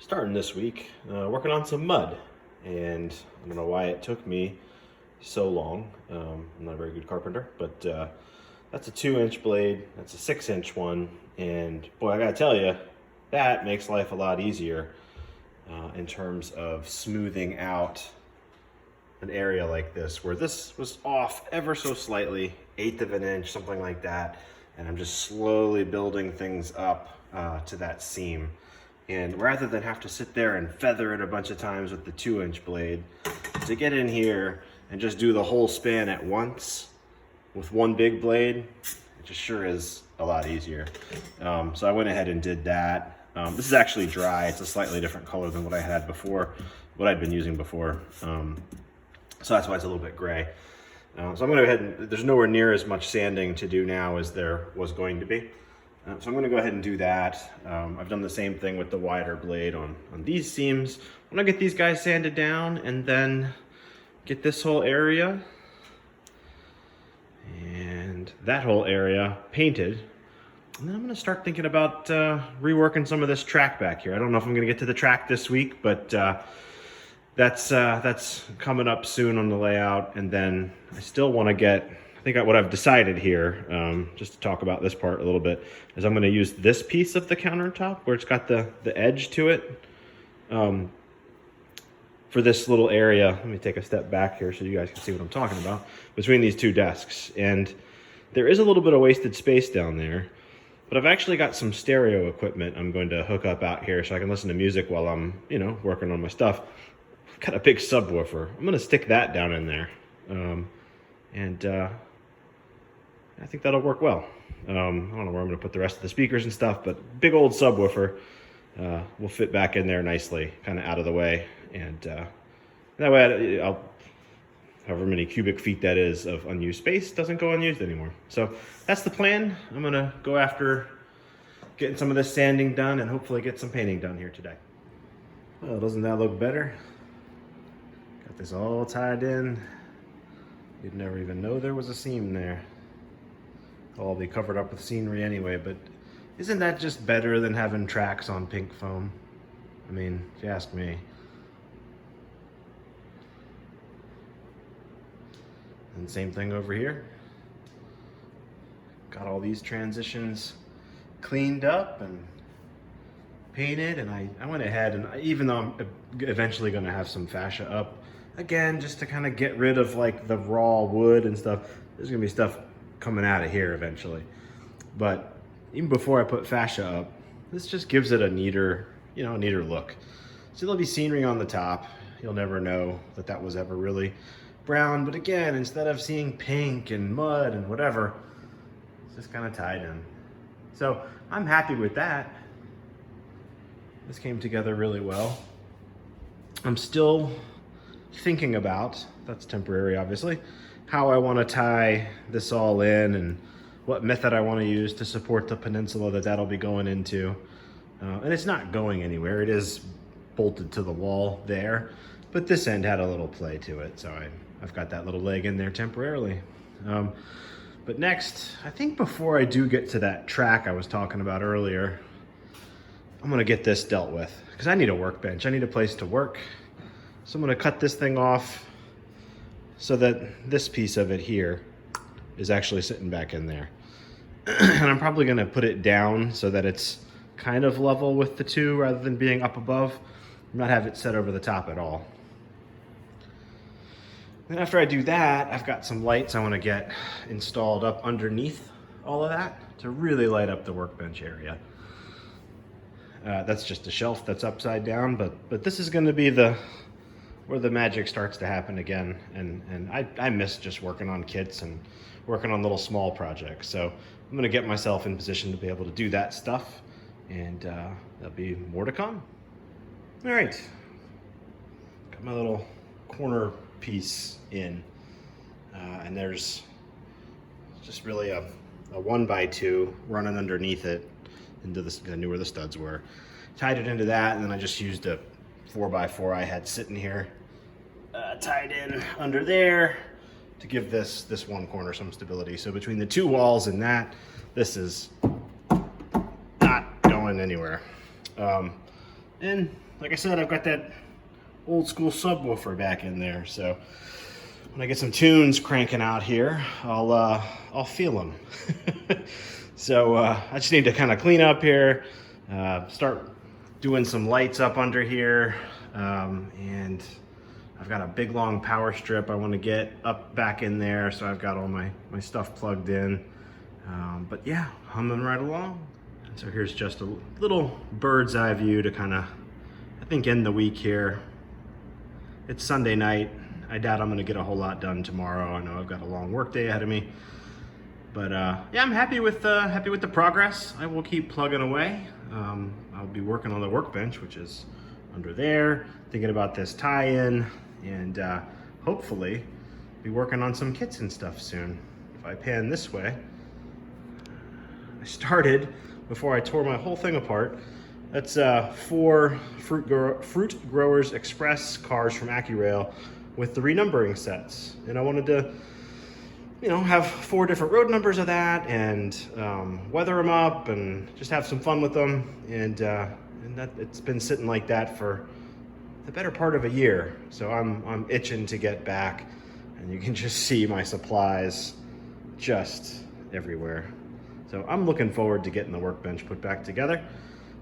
Starting this week, working on some mud, and I don't know why it took me so long. I'm not a very good carpenter, but that's a 2-inch blade, that's a 6-inch one, and boy, I gotta tell you, that makes life a lot easier in terms of smoothing out an area like this, where this was off ever so slightly, 1/8 of an inch, something like that, and I'm just slowly building things up to that seam. And rather than have to sit there and feather it a bunch of times with the 2-inch blade, to get in here and just do the whole span at once with one big blade, it just sure is a lot easier. So I went ahead and did that. This is actually dry. It's a slightly different color than what I had before, what I'd been using before. So that's why it's a little bit gray. So I'm gonna go ahead and, there's nowhere near as much sanding to do now as there was going to be. So I'm gonna go ahead and do that. I've done the same thing with the wider blade on these seams. I'm gonna get these guys sanded down and then get this whole area and that whole area painted. And then I'm gonna start thinking about reworking some of this track back here. I don't know if I'm gonna get to the track this week, but that's coming up soon on the layout. And then I still wanna get, I think what I've decided here, just to talk about this part a little bit, is I'm going to use this piece of the countertop where it's got the edge to it for this little area. Let me take a step back here so you guys can see what I'm talking about, between these two desks. And there is a little bit of wasted space down there, but I've actually got some stereo equipment I'm going to hook up out here so I can listen to music while I'm, working on my stuff. I've got a big subwoofer. I'm going to stick that down in there. I think that'll work well. I don't know where I'm going to put the rest of the speakers and stuff, but big old subwoofer will fit back in there nicely, kind of out of the way. And that way, however many cubic feet that is of unused space doesn't go unused anymore. So that's the plan. I'm going to go after getting some of this sanding done and hopefully get some painting done here today. Well, doesn't that look better? Got this all tied in. You'd never even know there was a seam there. I'll be covered up with scenery anyway, but isn't that just better than having tracks on pink foam? I mean, if you ask me. And same thing over here. Got all these transitions cleaned up and painted, and I went ahead and even though I'm eventually going to have some fascia up, again, just to kind of get rid of like the raw wood and stuff. There's gonna be stuff coming out of here eventually. But even before I put fascia up, this just gives it a neater, neater look. So there'll be scenery on the top. You'll never know that that was ever really brown. But again, instead of seeing pink and mud and whatever, it's just kind of tied in. So I'm happy with that. This came together really well. I'm still thinking about, that's temporary obviously, how I want to tie this all in and what method I want to use to support the peninsula that'll be going into. And it's not going anywhere, it is bolted to the wall there, but this end had a little play to it, so I've got that little leg in there temporarily. But next, I think before I do get to that track I was talking about earlier, I'm gonna get this dealt with, because I need a workbench, I need a place to work. So I'm gonna cut this thing off so that this piece of it here is actually sitting back in there. And I'm probably gonna put it down so that it's kind of level with the two rather than being up above. Not have it set over the top at all. Then after I do that, I've got some lights I wanna get installed up underneath all of that to really light up the workbench area. That's just a shelf that's upside down, but this is gonna be where the magic starts to happen again. And I miss just working on kits and working on little small projects. So I'm gonna get myself in position to be able to do that stuff, and there'll be more to come. All right, got my little corner piece in, and there's just really a 1x2 running underneath it into this. I knew where the studs were. Tied it into that, and then I just used a 4x4 I had sitting here, tied in under there to give this one corner some stability. So between the two walls and that, this is not going anywhere. And like I said, I've got that old school subwoofer back in there, so when I get some tunes cranking out here, I'll feel them. So I just need to kind of clean up here, start doing some lights up under here, and I've got a big long power strip I want to get up back in there, so I've got all my stuff plugged in. But yeah, humming right along. So here's just a little bird's eye view to kind of, I think, end the week here. It's Sunday night. I doubt I'm going to get a whole lot done tomorrow. I know I've got a long work day ahead of me. But yeah, I'm happy with the progress. I will keep plugging away. I'll be working on the workbench, which is under there, thinking about this tie-in, and hopefully be working on some kits and stuff soon. If I pan this way, I started, before I tore my whole thing apart, that's 4 Fruit Growers Express cars from AccuRail with the renumbering sets. And I wanted to, you know, have 4 different road numbers of that, and weather them up and just have some fun with them. And that it's been sitting like that for the better part of a year. So I'm itching to get back, and you can just see my supplies just everywhere. So I'm looking forward to getting the workbench put back together.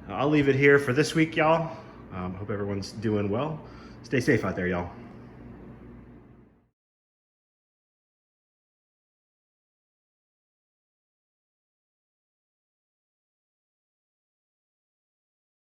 I'll leave it here for this week, y'all. Hope everyone's doing well. Stay safe out there, y'all.